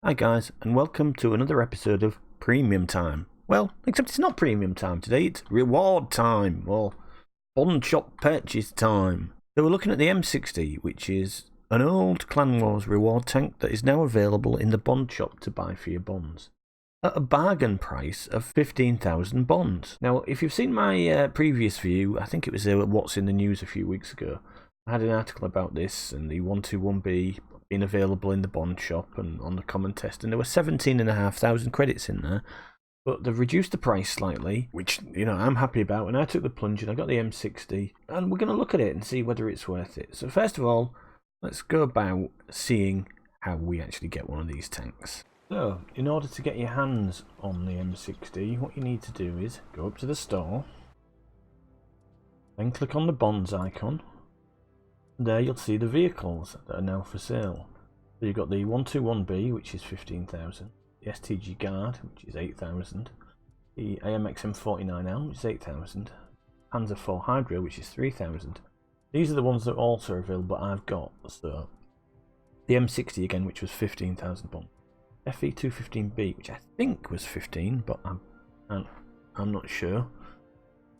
Hi guys, and welcome to another episode of Premium Time. Well, except it's not Premium Time today, it's Reward Time, or Bond Shop Purchase Time. So we're looking at the M60, which is an old Clan Wars reward tank that is now available in the Bond Shop to buy for your bonds, at a bargain price of 15,000 bonds. Now, if you've seen my previous view, I think it was What's in the News a few weeks ago, I had an article about this and the 121B being available in the bond shop and on the common test, and there were 17,500 credits in there, but they've reduced the price slightly, which, you know, I'm happy about, and I took the plunge and I got the M60, and we're going to look at it and see whether it's worth it. So first of all, let's go about seeing how we actually get one of these tanks. So, in order to get your hands on the M60, what you need to do is go up to the store, then click on the bonds icon. There you'll see the vehicles that are now for sale. So you've got the 121B, which is 15,000, the STG Guard, which is 8,000, the AMX M49L, which is 8,000, Panzer IV Hydra, which is 3,000. These are the ones that also are available I've got. So the M60 again, which was 15,000 bond. FE215B, which I think was 15, but I'm not sure.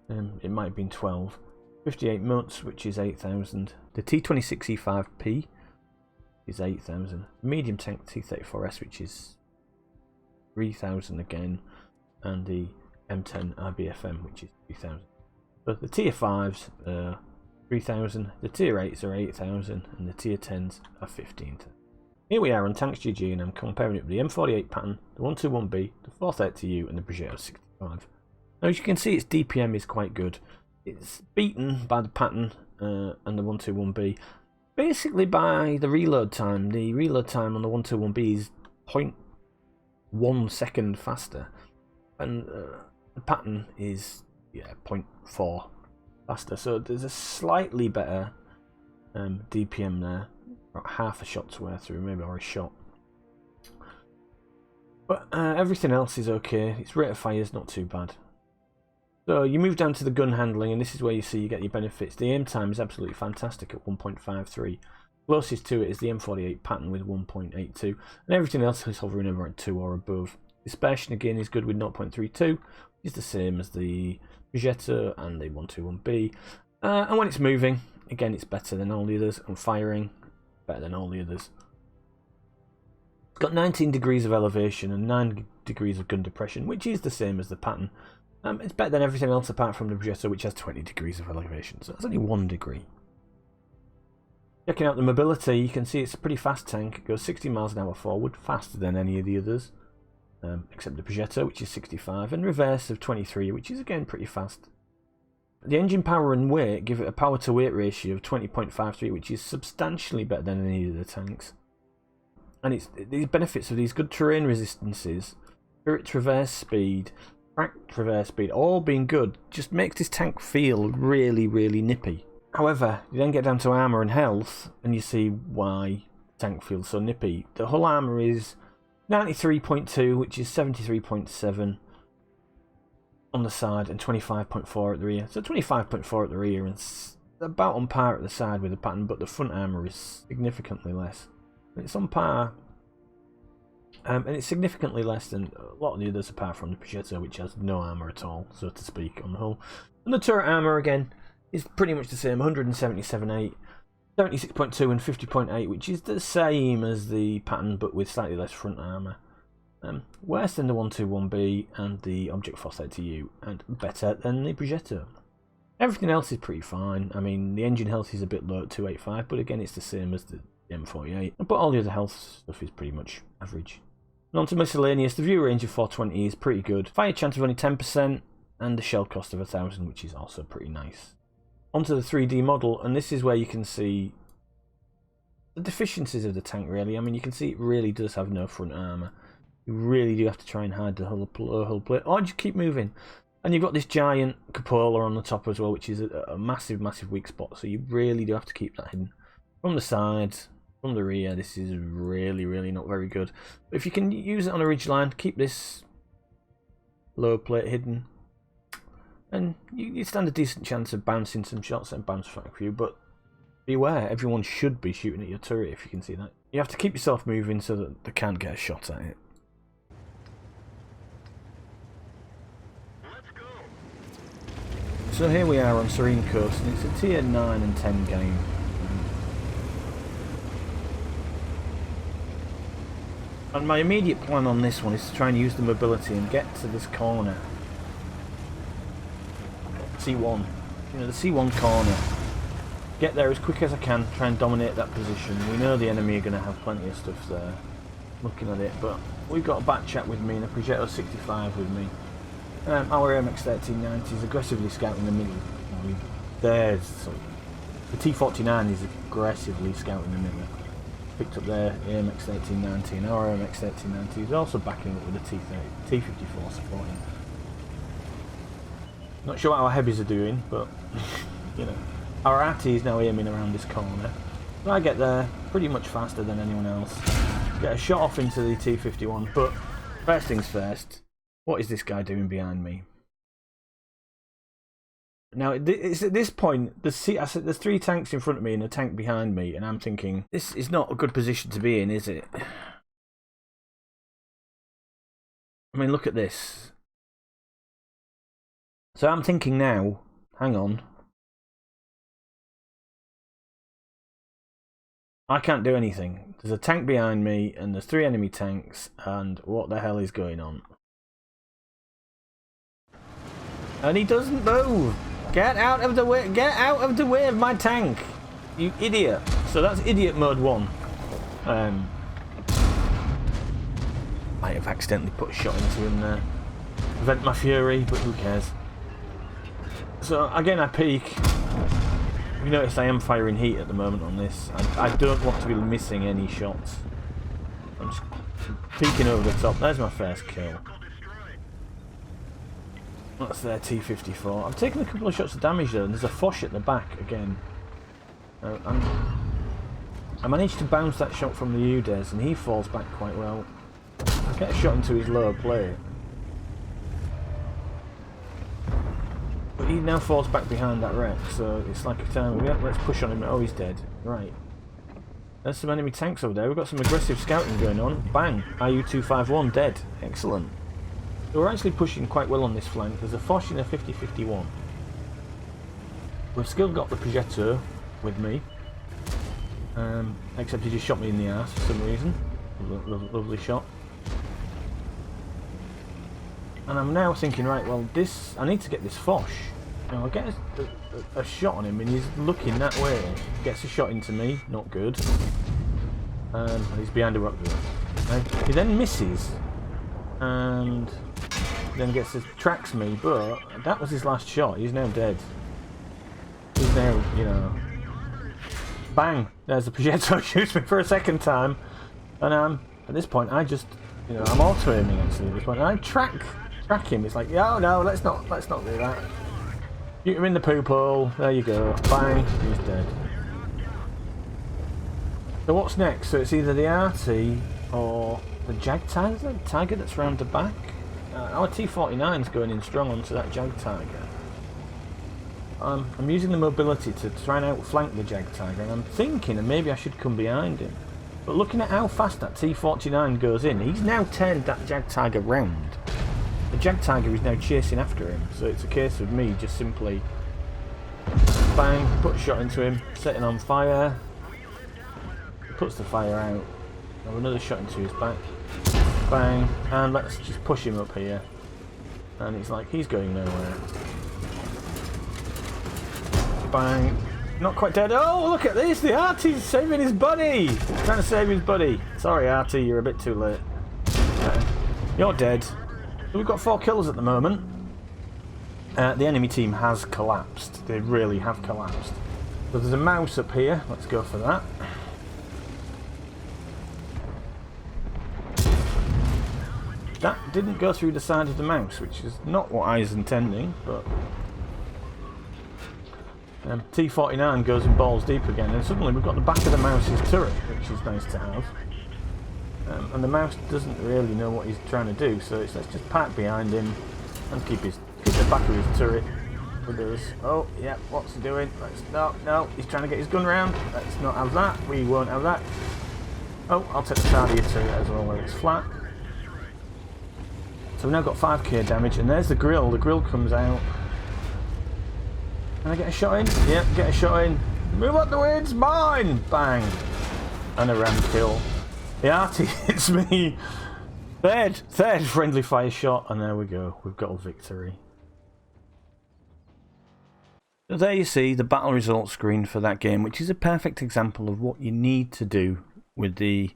It might have been 12. 58 Muts, which is 8,000. The T26E5P is 8,000. Medium tank T34S, which is 3,000 again, and the M10 RBFM, which is 3,000. But the tier 5s are 3,000, the tier 8s are 8,000, and the tier 10s are 15,000. Here we are on Tanks GG, and I'm comparing it with the M48 pattern, the 121B, the 430U, and the Peugeot 65. Now, as you can see, its DPM is quite good. It's beaten by the pattern and the 121B, basically by the reload time. The reload time on the 121B is 0.1 second faster, and the pattern is 0.4 faster. So there's a slightly better DPM there, about half a shot's worth through, maybe, or a shot. But everything else is okay. Its rate of fire is not too bad. So you move down to the gun handling, and this is where you see you get your benefits. The aim time is absolutely fantastic at 1.53. Closest to it is the M48 pattern with 1.82, and everything else is hovering over at 2 or above. Dispersion again is good with 0.32, which is the same as the Peugeot and the 121B. And when it's moving, again, it's better than all the others, and firing, better than all the others. It's got 19 degrees of elevation and 9 degrees of gun depression, which is the same as the pattern. It's better than everything else apart from the Peugeot, which has 20 degrees of elevation, so that's only 1 degree. Checking out the mobility, you can see it's a pretty fast tank. It goes 60 miles an hour forward, faster than any of the others, except the Peugeot, which is 65, and reverse of 23, which is again pretty fast. The engine power and weight give it a power to weight ratio of 20.53, which is substantially better than any of the tanks. And it's these benefits of these good terrain resistances, spirit reverse speed, track reverse speed, all being good, just makes this tank feel really, really nippy. However, you then get down to armour and health, and you see why the tank feels so nippy. The hull armour is 93.2, which is 73.7 on the side, and 25.4 at the rear. So 25.4 at the rear, and about on par at the side with the pattern, but the front armour is significantly less. It's on par. And it's significantly less than a lot of the others apart from the Peugeot, which has no armour at all, so to speak, on the hull. And the turret armour, again, is pretty much the same, 177.8, 76.2 and 50.8, which is the same as the pattern, but with slightly less front armour. Worse than the 121B and the Object 430U, and better than the Peugeot. Everything else is pretty fine. I mean, the engine health is a bit low at 285, but again, it's the same as the M48. But all the other health stuff is pretty much average. And on to miscellaneous, the view range of 420 is pretty good. Fire chance of only 10%, and the shell cost of 1,000, which is also pretty nice. Onto the 3D model, and this is where you can see the deficiencies of the tank, really. I mean, you can see it really does have no front armour. You really do have to try and hide the hull plate, or just keep moving. And you've got this giant cupola on the top as well, which is a massive, massive weak spot, so you really do have to keep that hidden. From the sides, from the rear, this is really, really not very good. But if you can use it on a ridgeline, keep this lower plate hidden, and you stand a decent chance of bouncing some shots and bounce back for you. But Beware, everyone should be shooting at your turret if you can see that. You have to keep yourself moving so that they can't get a shot at it. So here we are on Serene Coast, and it's a tier 9 and 10 game. And my immediate plan on this one is to try and use the mobility and get to this corner. C1. You know, the C1 corner. Get there as quick as I can, try and dominate that position. We know the enemy are going to have plenty of stuff there, looking at it, but we've got a back chat with me and a Progetto 65 with me. Our MX1390 is aggressively scouting the middle. The T49 is aggressively scouting the middle. Picked up their MX1390, and our MX1390 is also backing up with a T54 supporting. Not sure what our heavies are doing, but you know. Our RT is now aiming around this corner. So I get there pretty much faster than anyone else. Get a shot off into the T51, but first things first, what is this guy doing behind me? Now, it's at this point, I said there's 3 tanks in front of me and a tank behind me, and I'm thinking, this is not a good position to be in, is it? I mean, look at this. So I'm thinking now, hang on. I can't do anything. There's a tank behind me, and there's 3 enemy tanks, and what the hell is going on? And he doesn't move! Get out of the way! Get out of the way of my tank! You idiot! So that's idiot mode 1. Might have accidentally put a shot into him there. Prevent my fury, but who cares? So again I peek. You notice I am firing heat at the moment on this. I don't want to be missing any shots. I'm just peeking over the top. There's my first kill. That's their T54. I've taken a couple of shots of damage though, and there's a Foch at the back again. I managed to bounce that shot from the UDES, and he falls back quite well. I get a shot into his lower plate. But he now falls back behind that wreck, so it's like a time, yeah, let's push on him. Oh, he's dead. Right. There's some enemy tanks over there. We've got some aggressive scouting going on. Bang! IU-251 dead. Excellent. So we're actually pushing quite well on this flank. There's a Foch and a 50-51. We've still got the Progetto with me. Except he just shot me in the arse for some reason. Lovely shot. And I'm now thinking, right, well, I need to get this Foch. Now, I get a shot on him, and he's looking that way. Gets a shot into me, not good. And he's behind a rock wall. Okay. He then misses, and then tracks me, but that was his last shot. He's now dead. He's now, you know... Bang! There's the Progetto shoots me for a second time. And at this point, I just, you know, I'm auto-aiming actually at this point. And I track him. It's like, oh no, let's not do that. Shoot him in the poop hole. There you go. Bang! He's dead. So what's next? So it's either the RT or the Jag Tiger that's round the back. Our T49's going in strong onto that Jag Tiger. I'm using the mobility to try and outflank the Jag Tiger, and I'm thinking that maybe I should come behind him. But looking at how fast that T49 goes in, he's now turned that Jag Tiger round. The Jag Tiger is now chasing after him, so it's a case of me just simply bang, put a shot into him, setting on fire. He puts the fire out. Have another shot into his back. Bang, and let's just push him up here. And it's like he's going nowhere. Bang. Not quite dead. Oh, look at this! The RT's saving his buddy! Trying to save his buddy. Sorry, RT, you're a bit too late. You're dead. So we've got 4 kills at the moment. The enemy team has collapsed. They really have collapsed. So there's a mouse up here. Let's go for that. That didn't go through the side of the mouse, which is not what I was intending, but... T49 goes in balls deep again, and suddenly we've got the back of the mouse's turret, which is nice to have. And the mouse doesn't really know what he's trying to do, so let's just park behind him and keep the back of his turret with us. Oh, yeah, what's he doing? No, he's trying to get his gun round. Let's not have that. We won't have that. Oh, I'll take the side of your turret as well where it's flat. So we've now got 5k damage, and there's the grill. The grill comes out. Can I get a shot in? Yep, get a shot in. Move up the way, it's mine! Bang. And a ram kill. The arty hits me. Third friendly fire shot, and there we go. We've got a victory. So there you see the battle results screen for that game, which is a perfect example of what you need to do with the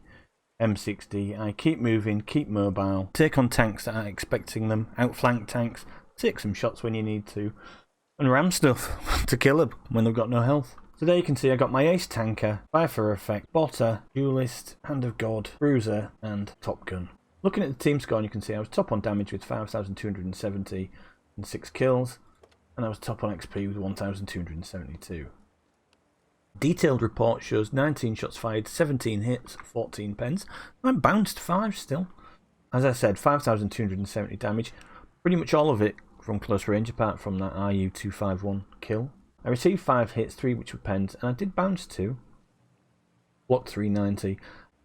M60. I keep moving, keep mobile, take on tanks that are expecting them, outflank tanks, take some shots when you need to, and ram stuff to kill them when they've got no health. So there you can see I got my ace tanker, fire for effect, botter, duelist, hand of god, bruiser, and top gun. Looking at the team score, you can see I was top on damage with 5,270 and 6 kills, and I was top on XP with 1,272. Detailed report shows 19 shots fired, 17 hits, 14 pens. I bounced 5 still. As I said, 5,270 damage, pretty much all of it from close range apart from that RU-251 kill. I received 5 hits, 3 which were pens, and I did bounce 2. Blocked 390.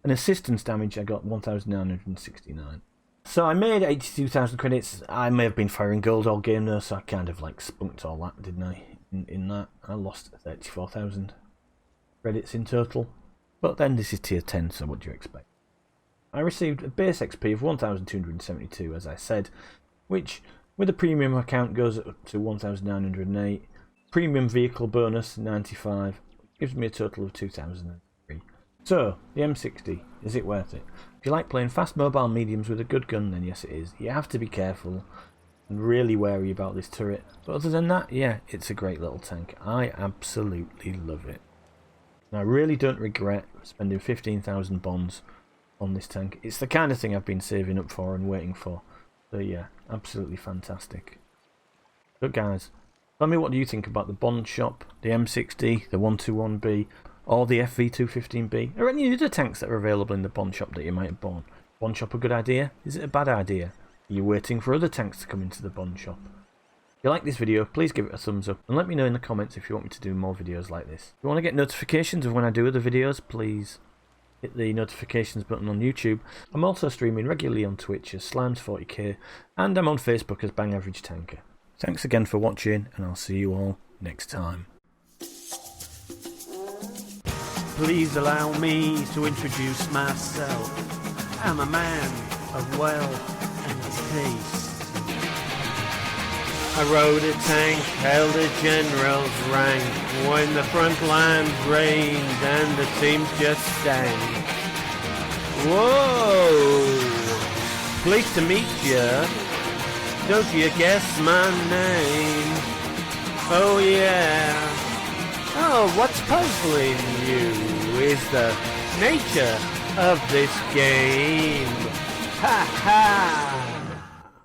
And assistance damage I got 1,969. So I made 82,000 credits. I may have been firing gold all game though, so I kind of like spunked all that, didn't I? In that, I lost 34,000 credits in total. But then this is tier 10, so what do you expect? I received a base XP of 1,272, as I said, which with a premium account goes up to 1,908. Premium vehicle bonus 95, gives me a total of 2,003. So, the M60, is it worth it? If you like playing fast mobile mediums with a good gun, then yes it is. You have to be careful and really wary about this turret. But other than that, yeah, it's a great little tank. I absolutely love it. And I really don't regret spending 15,000 bonds on this tank. It's the kind of thing I've been saving up for and waiting for. So yeah, absolutely fantastic. But guys, tell me what do you think about the Bond shop, the M60, the 121B, or the FV215B, or any other tanks that are available in the Bond shop that you might have bought. Bond shop a good idea? Is it a bad idea? Are you waiting for other tanks to come into the Bond shop? If you like this video, please give it a thumbs up, and let me know in the comments if you want me to do more videos like this. If you want to get notifications of when I do other videos, please hit the notifications button on YouTube. I'm also streaming regularly on Twitch as Slimes40k, and I'm on Facebook as Bang Average Tanker. Thanks again for watching, and I'll see you all next time. Please allow me to introduce myself. I'm a man of wealth and taste. I rode a tank, held a general's rank, when the front lines rained and the teams just stank. Whoa! Pleased to meet ya. Don't you guess my name? Oh yeah. Oh, what's puzzling you is the nature of this game. Ha ha!